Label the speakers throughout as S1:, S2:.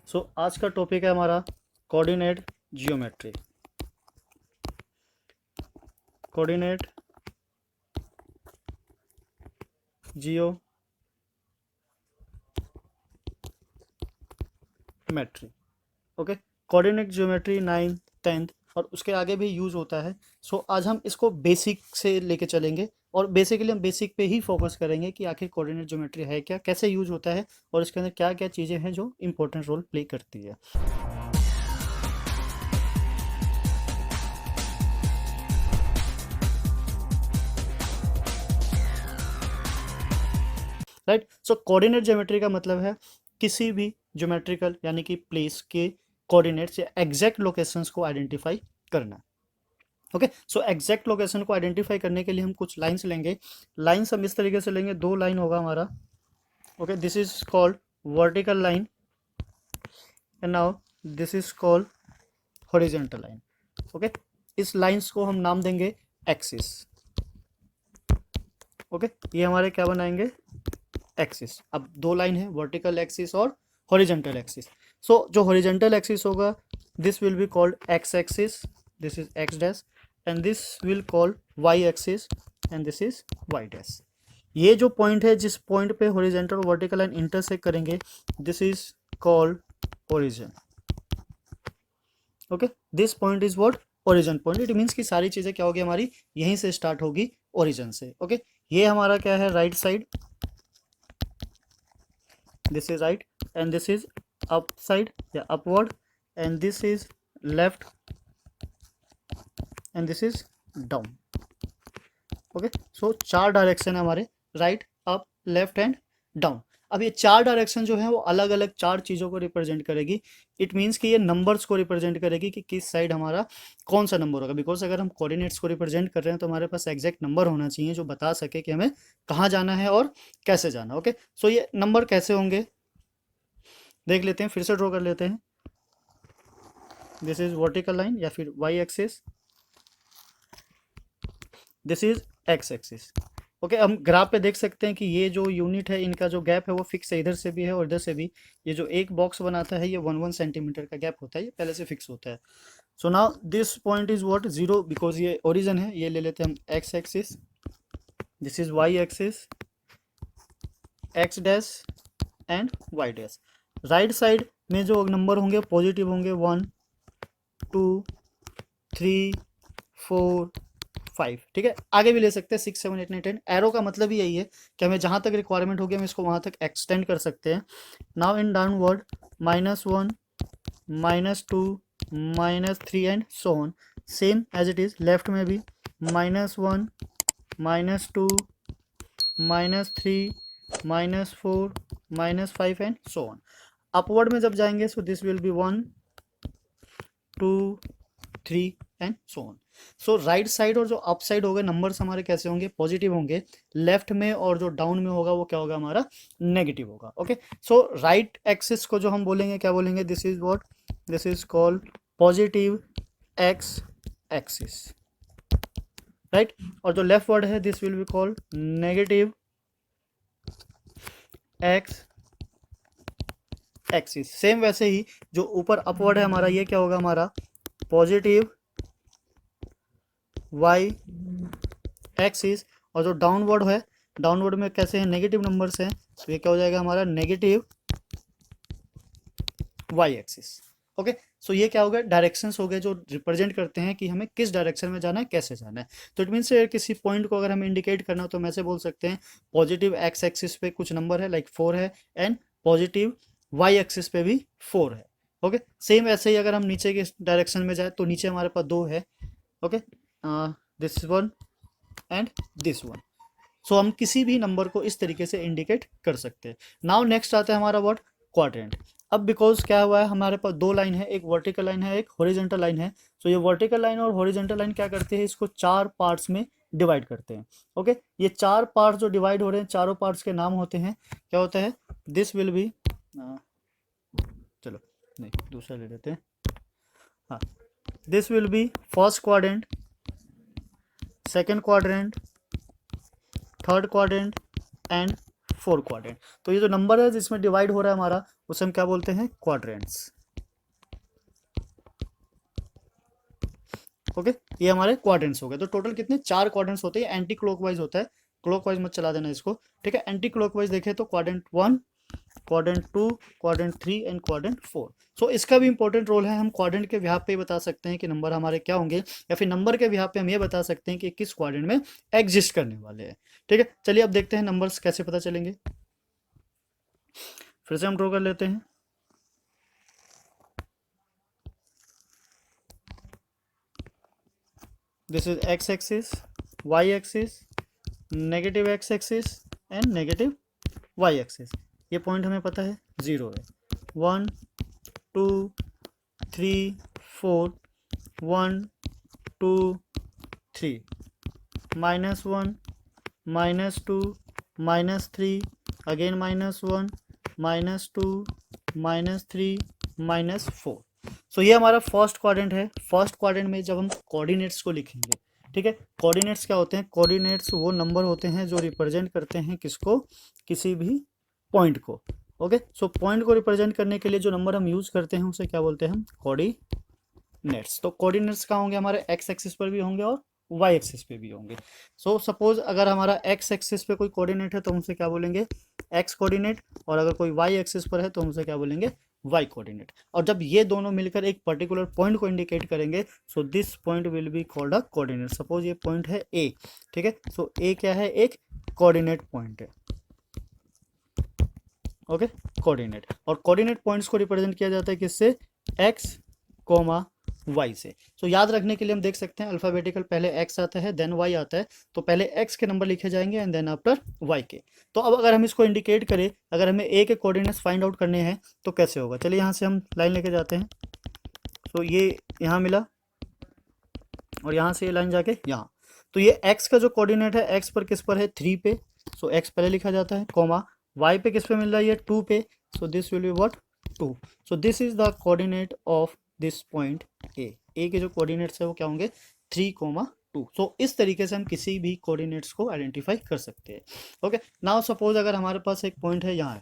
S1: आज का टॉपिक है हमारा coordinate geometry. Coordinate geometry. Okay, coordinate geometry 9th 10th और उसके आगे भी यूज़ होता है। आज हम इसको बेसिक से लेके चलेंगे और बेसिकली हम बेसिक पे ही फोकस करेंगे कि आखिर कोऑर्डिनेट ज्योमेट्री है क्या, कैसे यूज़ होता है और इसके अंदर क्या क्या चीज़ें हैं जो इंपॉर्टेंट रोल प्ले करती है। राइट। कोऑर्डिनेट ज्योमेट्री का मतलब है किसी भी ज्योमेट्रिकल यानी कि प्लेस के कोऑर्डिनेट्स या एग्जैक्ट लोकेशंस को आइडेंटिफाई करना। ओके, एग्जैक्ट लोकेशन को आइडेंटिफाई करने के लिए हम कुछ लाइंस लेंगे। लाइंस हम इस तरीके से लेंगे, दो लाइन होगा हमारा। Okay, this is called vertical line and now this is called horizontal line. Okay, इस लाइंस को हम नाम देंगे एक्सिस। ओके, ये हमारे क्या बनाएंगे, एक्सिस। अब दो लाइन है, वर्टिकल एक्सिस और हॉरिजॉन्टल एक्सिस। जो हॉरिजॉन्टल एक्सिस होगा this will be called x axis, this is x dash, and this will called y axis and this is y dash. ये जो पॉइंट है, जिस पॉइंट पे हॉरिजॉन्टल और वर्टिकल लाइन इंटरसेक्ट करेंगे, this is called origin. Okay, this point is what, origin point. It means कि सारी चीजें क्या होगी हमारी, यहीं से स्टार्ट होगी, ओरिजिन से। ओके, ये हमारा क्या है, right side, this is right, and this is upside या upward, and this is left and this is down. Okay, चार डायरेक्शन है हमारे, right, up, left and down. अब ये चार डायरेक्शन जो है वो अलग अलग चार चीज़ों को रिप्रेजेंट करेगी। इट मीन्स कि ये नंबर्स को रिप्रेजेंट करेगी कि किस साइड हमारा कौन सा नंबर होगा। बिकॉज अगर हम कोऑर्डिनेट्स को रिप्रेजेंट कर रहे हैं तो हमारे पास एग्जैक्ट नंबर होना चाहिए जो बता सके कि हमें कहाँ जाना है और कैसे जाना। ओके, ये नंबर कैसे होंगे देख लेते हैं, फिर से ड्रॉ कर लेते हैं। दिस इज वर्टिकल लाइन या फिर y axis, this is x axis. Okay, हम ग्राफ पे देख सकते हैं कि ये जो यूनिट है, इनका जो गैप है वो फिक्स है, इधर से भी है और इधर से भी। ये जो एक बॉक्स बनाता है ये 1 सेंटीमीटर का गैप होता है, ये पहले से फिक्स होता है। So now this point is what, 0, because ये ओरिजिन है। ये ले लेते हैं हम x axis, this is y axis, x dash and y dash. Right side में जो नंबर होंगे पॉजिटिव होंगे, 1 2 3 4 5। ठीक है, आगे भी ले सकते हैं 6 7 8 9 10। एरो का मतलब ही यही है कि हमें जहाँ तक रिक्वायरमेंट होगी हम इसको वहाँ तक एक्सटेंड कर सकते हैं। Now in downward, -1 -2 -3 and so on, same as it is. Left में भी -1 -2 -3 -4 -5 एंड सो ऑन। अपवर्ड में जब जाएंगे so this will B 1 2 3 and so on. Right side और जो अप साइड होगा नंबर्स हमारे कैसे होंगे, पॉजिटिव होंगे। लेफ्ट में और जो डाउन में होगा वो क्या होगा हमारा, नेगेटिव होगा। ओके, राइट एक्सिस को जो हम बोलेंगे क्या बोलेंगे, this is what, this is called positive x axis, right. और जो लेफ्ट वर्ड है this will be called negative x axis. Same वैसे ही जो ऊपर अपवर्ड है हमारा, ये क्या होगा हमारा, पॉजिटिव वाई एक्सिस। और जो डाउनवर्ड है, डाउनवर्ड में कैसे हैं, नेगेटिव नंबर्स हैं, तो ये क्या हो जाएगा हमारा, नेगेटिव वाई एक्सिस। ओके, ये क्या हो गया, डायरेक्शंस हो गए जो रिप्रेजेंट करते हैं कि हमें किस डायरेक्शन में जाना है, कैसे जाना है। तो इट मीन्स किसी पॉइंट को अगर हमें इंडिकेट करना हो तो हम ऐसे बोल सकते हैं, पॉजिटिव एक्स एक्सिस पे कुछ नंबर है, लाइक 4 है, एंड पॉजिटिव वाई एक्सिस पे भी 4 है। ओके, सेम ऐसे ही अगर हम नीचे के डायरेक्शन में जाए तो नीचे हमारे पास 2 है। Okay, this one and this one. हम किसी भी नंबर को इस तरीके से इंडिकेट कर सकते हैं। नाउ नेक्स्ट आता है हमारा व्हाट, क्वाड्रेंट। अब बिकॉज क्या हुआ है, हमारे पास दो लाइन है, एक वर्टिकल लाइन है, एक हॉरिजॉन्टल लाइन है। ये वर्टिकल लाइन और हॉरिजॉन्टल लाइन क्या करते हैं, इसको चार पार्ट्स में डिवाइड करते हैं। ओके, ये चार पार्ट्स जो डिवाइड हो रहे हैं, चारों पार्ट्स के नाम होते हैं, क्या होता है, दिस विल बी, चलो नहीं दूसरा ले लेते हैं, हाँ, this will B first quadrant, second quadrant, third quadrant and fourth quadrant. तो ये जो नंबर है जिसमें डिवाइड हो रहा है हमारा, उसे हम क्या बोलते हैं, क्वाड्रेंट्स। ओके, ये हमारे क्वाड्रेंट्स हो गए। तो टोटल कितने, 4 क्वाड्रेंट्स होते हैं। एंटी क्लॉकवाइज होता है, क्लॉकवाइज मत चला देना इसको, ठीक है। एंटी क्लॉकवाइज देखें तो quadrant 1, quadrant 2, quadrant 3 and quadrant 4। सो इसका भी इंपॉर्टेंट रोल है। हम क्वाड्रेंट के व्याप पे बता सकते हैं कि नंबर हमारे क्या होंगे, या फिर नंबर के व्याप पे हम ये बता सकते हैं कि किस क्वाड्रेंट में एग्जिस्ट करने वाले हैं, ठीक है। चलिए अब देखते हैं नंबर्स कैसे पता चलेंगे। फिर से हम ड्रॉ कर लेते हैं। This is x axis, y axis, negative x axis and negative y axis. ये पॉइंट हमें पता है 0 है, 1 2 3 4, 1 2 3, -1 -2 -3, अगेन -1 -2 -3 -4। सो ये हमारा फर्स्ट क्वाड्रेंट है। फर्स्ट क्वाड्रेंट में जब हम कोऑर्डिनेट्स को लिखेंगे, ठीक है। कोऑर्डिनेट्स क्या होते हैं, कोऑर्डिनेट्स वो नंबर होते हैं जो रिप्रेजेंट करते हैं किसको, किसी भी पॉइंट को। ओके, सो पॉइंट को रिप्रेजेंट करने के लिए जो नंबर हम यूज करते हैं उसे क्या बोलते हैं हम, कोऑर्डिनेट्स। तो कोऑर्डिनेट्स कहाँ होंगे, हमारे एक्स एक्सिस पर भी होंगे और वाई एक्सिस पे भी होंगे। सो सपोज अगर हमारा एक्स एक्सिस पे कोई कोऑर्डिनेट है तो हम उसे क्या बोलेंगे, एक्स कोऑर्डिनेट, और अगर कोई वाई एक्सिस पर है तो हम उसे क्या बोलेंगे, वाई कोऑर्डिनेट। और जब ये दोनों मिलकर एक पर्टिकुलर पॉइंट को इंडिकेट करेंगे, सो this point will be called a coordinate. Suppose ये पॉइंट है ए, ठीक है। सो ए क्या है, एक कोऑर्डिनेट पॉइंट है। Okay, coordinate. और कोऑर्डिनेट पॉइंट्स को रिप्रेजेंट किया जाता है किससे, एक्स कोमा वाई से। सो याद रखने के लिए हम देख सकते हैं अल्फाबेटिकल पहले एक्स आता है देन वाई आता है, तो पहले एक्स के नंबर लिखे जाएंगे एंड देन आफ्टर वाई के। तो अब अगर हम इसको इंडिकेट करें, अगर हमें ए के कोऑर्डिनेट्स फाइंड आउट करने हैं तो कैसे होगा, चलिए यहाँ से हम लाइन लेके जाते हैं। तो ये यहाँ मिला और यहाँ से ये लाइन जाके यहाँ, तो ये एक्स का जो कोऑर्डिनेट है, एक्स पर किस पर है, 3 पे। सो एक्स पहले लिखा जाता है, कॉमा वाई पे किस पे मिल रहा है, ये 2 पे। So this will be what, 2। So this is the coordinate of this point A के जो कोऑर्डिनेट्स है वो क्या होंगे, 3, 2। इस तरीके से हम किसी भी कोऑर्डिनेट्स को आइडेंटिफाई कर सकते हैं। ओके, नाउ सपोज अगर हमारे पास एक पॉइंट है यहाँ है,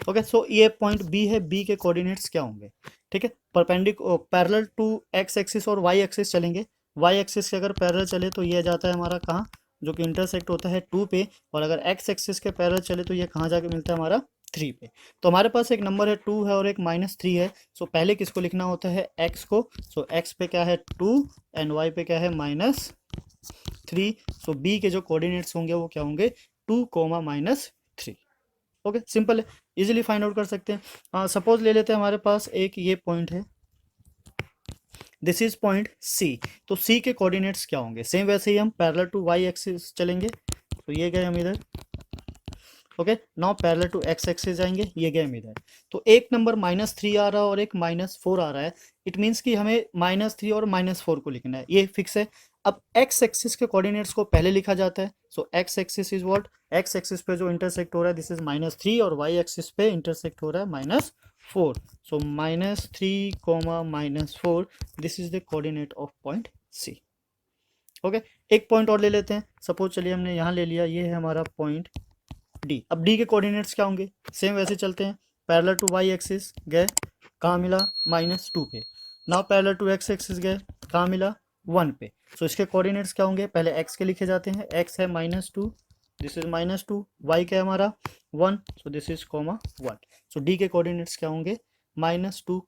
S1: ओके। सो ये पॉइंट बी है, बी के कोऑर्डिनेट्स क्या होंगे, ठीक है। पैरेलल टू एक्स एक्सिस और वाई एक्सिस चलेंगे। वाई एक्सिस के अगर पैरेलल चले तो ये जाता है हमारा कहाँ, जो कि इंटरसेक्ट होता है 2 पे। और अगर एक्स एक्सिस के पैरेलल चले तो ये कहाँ जाके मिलता है हमारा, 3 पे। तो हमारे पास एक नंबर है 2 है और एक -3 है। सो पहले किसको लिखना होता है, एक्स को। सो एक्स पे क्या है 2 एंड वाई पे क्या है -3। सो बी के जो कोऑर्डिनेट्स होंगे वो क्या होंगे, 2, -3। ओके, सिंपल है, इजीली फाइंड आउट कर सकते हैं। सपोज ले लेते हैं हमारे पास एक ये पॉइंट है, दिस इज पॉइंट सी। तो सी के कोऑर्डिनेट्स क्या होंगे, सेम वैसे ही हम पैरेलल टू वाई एक्सिस चलेंगे। तो ये गए हम इधर, okay. Now parallel to x axis जाएंगे, ये गए हम इधर। तो एक नंबर -3 आ रहा है और एक -4 आ रहा है। इट मीन्स कि हमें -3 और -4 को लिखना है, ये फिक्स है। अब एक्स एक्सिस के कोऑर्डिनेट्स को पहले लिखा जाता है। So X axis is what, X axis पे जो इंटरसेक्ट हो रहा है दिस इज -3 और वाई एक्सिस पे इंटरसेक्ट हो रहा है -4। So -3, -4, this is the coordinate of point c. Okay, एक पॉइंट और ले लेते हैं। सपोज चलिए हमने यहाँ ले लिया, ये है हमारा पॉइंट डी। अब डी के कोऑर्डिनेट्स क्या होंगे, सेम वैसे चलते हैं। पैरेलल टू वाई एक्सिस गए, कहाँ मिला, -2 पे। Now parallel to x axis गए, कहाँ मिला, 1 पे। सो इसके कोऑर्डिनेट्स क्या होंगे, पहले एक्स के लिखे जाते हैं। एक्स है -2, दिस इज -2, वाई क्या है हमारा 1, so this is (1). So D के कोऑर्डिनेट्स क्या होंगे, -2,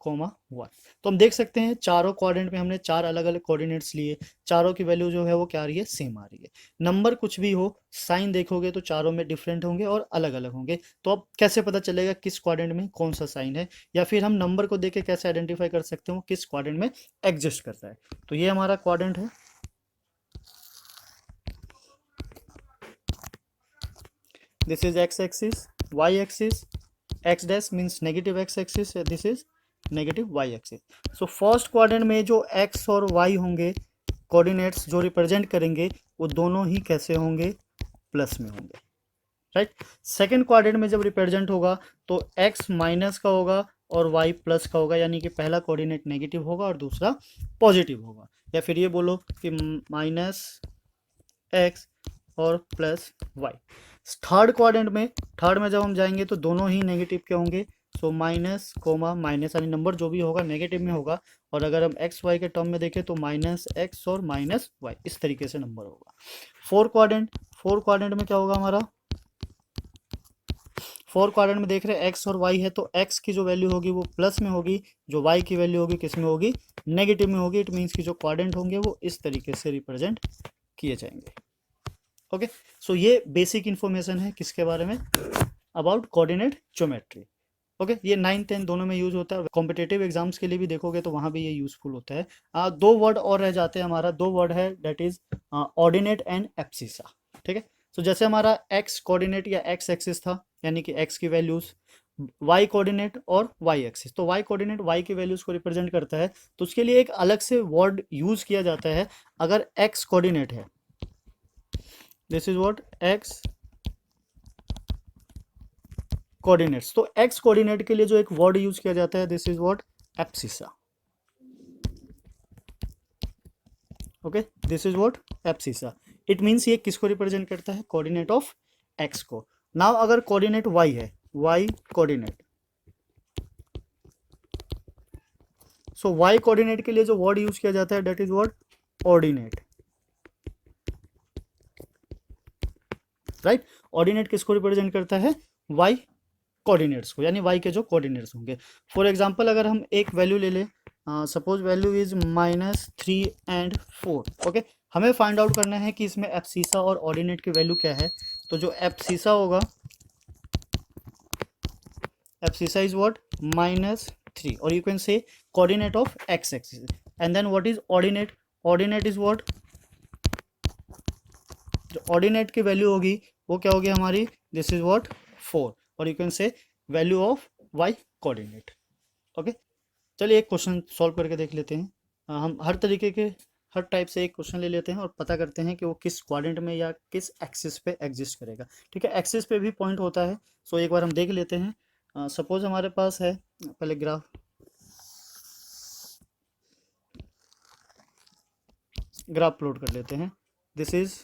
S1: (1). तो हम देख सकते हैं चारों कोऑर्डिनेट में हमने 4 अलग अलग कोऑर्डिनेट्स लिए, चारों की वैल्यू जो है वो क्या आ रही है, सेम आ रही है। नंबर कुछ भी हो, साइन देखोगे तो चारों में डिफरेंट होंगे और अलग अलग होंगे। तो अब कैसे पता चलेगा किस क्वाड्रेंट में कौन सा साइन है, या फिर हम नंबर को देख के कैसे आइडेंटिफाई कर सकते हो किस क्वाड्रेंट में एग्जिस्ट करता है। तो ये हमारा क्वाड्रेंट है, this is x axis, y axis, x dash means negative x axis, this is negative y axis. So first quadrant में जो एक्स और वाई होंगे कोऑर्डिनेट्स जो रिप्रेजेंट करेंगे वो दोनों ही कैसे होंगे, प्लस में होंगे, राइट। सेकंड क्वाड्रेंट में जब रिप्रेजेंट होगा तो एक्स माइनस का होगा और वाई प्लस का होगा, यानी कि पहला कोऑर्डिनेट नेगेटिव होगा और दूसरा पॉजिटिव होगा। या फिर ये बोलो कि -x और +y। थर्ड क्वाड्रेंट में, थर्ड में जब हम जाएंगे तो दोनों ही नेगेटिव के होंगे, सो माइनस कोमा माइनस, यानी नंबर जो भी होगा नेगेटिव में होगा। और अगर हम एक्स वाई के टर्म में देखें तो माइनस एक्स और माइनस वाई, इस तरीके से नंबर होगा। फोर क्वाड्रेंट में क्या होगा हमारा, फोर क्वाड्रेंट में देख रहे हैं एक्स और वाई है, तो एक्स की जो वैल्यू होगी वो प्लस में होगी, जो वाई की वैल्यू होगी किस में होगी, नेगेटिव में होगी। इट मीन्स की जो क्वाड्रेंट होंगे वो इस तरीके से रिप्रेजेंट किए जाएंगे। ओके, सो ये बेसिक इंफॉर्मेशन है किसके बारे में, अबाउट कोऑर्डिनेट ज्योमेट्री। ओके, ये 9th 10th दोनों में यूज होता है, कॉम्पिटेटिव एग्जाम्स के लिए भी देखोगे तो वहां भी ये यूजफुल होता है। दो वर्ड और रह जाते हैं हमारा, दो वर्ड है, that is ordinate and abscissa. ठीक है, सो जैसे हमारा एक्स कोऑर्डिनेट या एक्स एक्सिस था, यानी कि एक्स की वैल्यूज, वाई कोऑर्डिनेट और वाई एक्सिस, तो वाई कोऑर्डिनेट वाई की वैल्यूज को रिप्रेजेंट करता है, तो उसके लिए एक अलग से वर्ड यूज किया जाता है। अगर एक्स कोऑर्डिनेट है, this is what x coordinates, तो एक्स कोऑर्डिनेट के लिए जो एक वर्ड यूज किया जाता है, this is what abscissa. Okay, this is what abscissa. It means ये किसको रिप्रेजेंट करता है, कोऑर्डिनेट ऑफ एक्स को। नाउ अगर कोऑर्डिनेट वाई है, वाई कोऑर्डिनेट, सो वाई कोऑर्डिनेट के लिए जो वर्ड यूज किया जाता है, that is what ordinate. Right, ordinate किसको रिप्रेजेंट करता है, वाई कोऑर्डिनेट्स को, यानी वाई के जो कोऑर्डिनेट्स होंगे। फॉर एग्जांपल अगर हम एक वैल्यू ले लें, suppose value is -3 and 4। Okay, हमें फाइंड आउट करना है कि इसमें एब्सिसा और ऑर्डिनेट की वैल्यू क्या है। तो जो एब्सिसा होगा, एब्सिसा इज व्हाट -3, और you can say coordinate of x axis. And then what is ordinate, ordinate is what, जो ऑर्डिनेट की वैल्यू होगी वो क्या होगी हमारी, दिस इज व्हाट 4, और you can say value of y coordinate. Okay, चलिए एक क्वेश्चन सॉल्व करके देख लेते हैं। हम हर तरीके के, हर टाइप से एक क्वेश्चन ले लेते हैं और पता करते हैं कि वो किस क्वाड्रेंट में या किस एक्सिस पे एग्जिस्ट करेगा। ठीक है, एक्सिस पे भी पॉइंट होता है, सो एक बार हम देख लेते हैं। सपोज हमारे पास है, पहले ग्राफ प्लॉट कर लेते हैं। दिस इज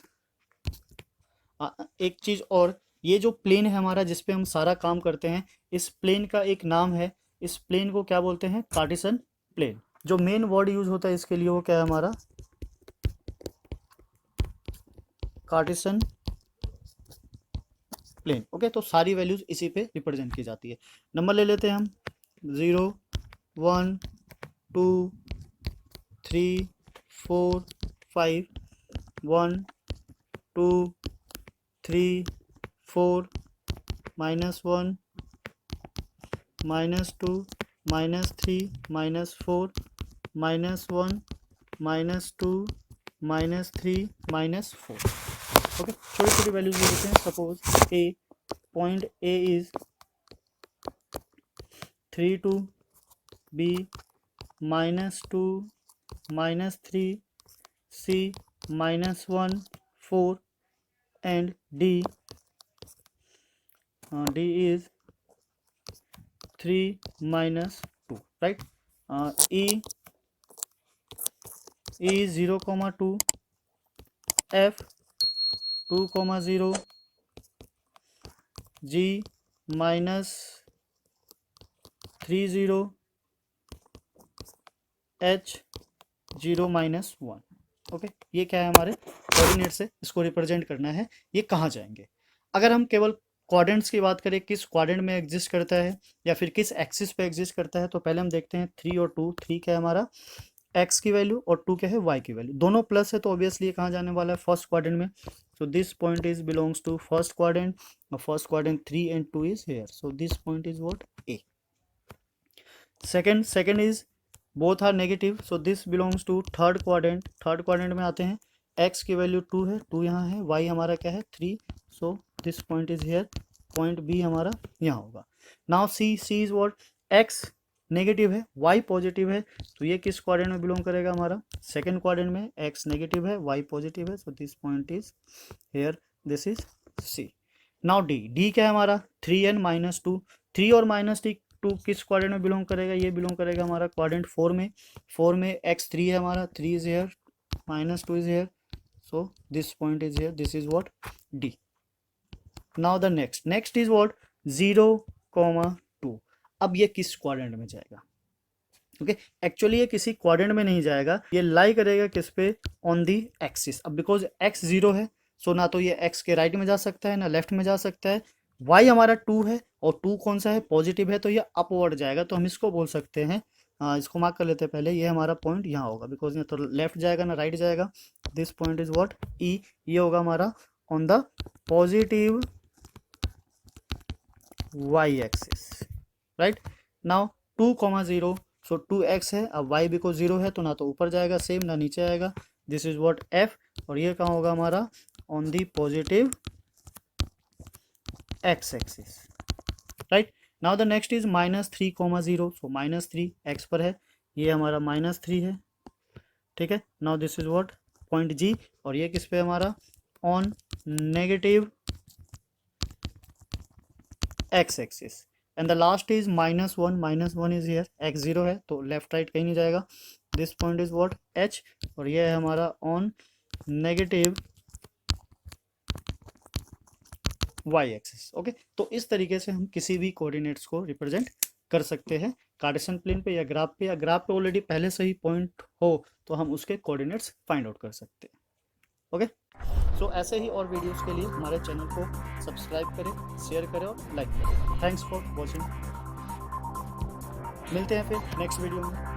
S1: एक चीज़ और, ये जो प्लेन है हमारा जिस पे हम सारा काम करते हैं, इस प्लेन का एक नाम है, इस प्लेन को क्या बोलते हैं, कार्टेशियन प्लेन। जो मेन वर्ड यूज होता है इसके लिए वो क्या है हमारा, कार्टेशियन प्लेन। ओके, तो सारी वैल्यूज इसी पे रिप्रेजेंट की जाती है। नंबर ले लेते हैं हम, 0 1 2 3 4 5 1 2 3 4 -1 -2 -3 -4 -1 -2 -3 -4। ओके, छोटी छोटी वैल्यूज ले लेते हैं। Suppose a, point a is 3 2, b -2 -3, c -1 4, and d is 3 -2, right? E is 0, 2, F 2, 0, G -3 0, H 0 -1। Okay, ये क्या है हमारे कोऑर्डिनेट से इसको रिप्रेजेंट करना है, ये कहाँ जाएंगे। अगर हम केवल क्वाड्रेंट्स की बात करें, किस क्वाड्रेंट में एग्जिस्ट करता है या फिर किस एक्सिस पे एग्जिस्ट करता है, तो पहले हम देखते हैं 3 और 2। 3 क्या है हमारा एक्स की वैल्यू और 2 क्या है वाई की वैल्यू, दोनों प्लस है, तो ऑब्वियसली ये कहाँ जाने वाला है, फर्स्ट क्वाड्रेंट में। So this point is belongs to first quadrant, first quadrant 3 and 2 is here, so this point is what a. Second is both are negative, so this belongs to third quadrant. Third quadrant में आते हैं, x की value 2 है, 2 यहाँ है, Y हमारा क्या है 3, so this point is here, point B हमारा यहाँ होगा। Now C is what, X negative है, वाई पॉजिटिव है, तो ये किस क्वाड्रेंट में बिलोंग करेगा हमारा, सेकंड क्वाड्रेंट में। एक्स नेगेटिव है, वाई पॉजिटिव है, so this point is here, this is C. Now D क्या है हमारा 3 and -2, 3 और -2 किस क्वाड्रेंट में बिलोंग करेगा, ये बिलोंग करेगा हमारा क्वाड्रेंट 4 में। 4 में एक्स 3 है हमारा, 3 is here, -2 is here, so this point is here, this is what D. Now the next is what 0,2। अब ये किस क्वाड्रेंट में जाएगा? ओके, एक्चुअली ये किसी क्वाड्रेंट में नहीं जाएगा, ये लाई करेगा किस पे? On the axis. अब बिकॉज एक्स 0 है, सो ना तो ये एक्स के राइट में जा सकता है ना लेफ्ट में जा सकता है। वाई हमारा 2 है और 2 कौन सा है? पॉजिटिव है, तो ये अपवर्ड जाएगा। तो हम इसको बोल सकते हैं, इसको मार्क कर लेते हैं पहले, ये हमारा पॉइंट यहाँ होगा, बिकॉज ये तो लेफ्ट जाएगा ना राइट जाएगा। This point is what E, ये होगा हमारा on the positive Y axis, right. Now 2,0, so 2x है, अब y बिकॉज 0 है तो ना तो ऊपर जाएगा सेम ना नीचे आएगा। दिस इज व्हाट f, और ये कहाँ होगा हमारा? On the positive x axis, right. Now the next is -3,0, so -3 x पर है, ये हमारा -3 है, ठीक है। Now this is what point g, और ये किस पे हमारा? On negative x axis. And the last is -1 is here, x 0 है तो लेफ्ट राइट कहीं नहीं जाएगा। This point is what h, और ये है हमारा on negative y axis. Okay, तो इस तरीके से हम किसी भी कोऑर्डिनेट्स को रिप्रेजेंट कर सकते हैं कार्टेशियन प्लेन पे या ग्राफ पे, या ग्राफ पे ऑलरेडी पहले से ही पॉइंट हो तो हम उसके कोऑर्डिनेट्स फाइंड आउट कर सकते हैं। ओके, सो ऐसे ही और वीडियोस के लिए हमारे चैनल को सब्सक्राइब करें, शेयर करें और लाइक करें। Thanks for watching. मिलते हैं फिर नेक्स्ट वीडियो में।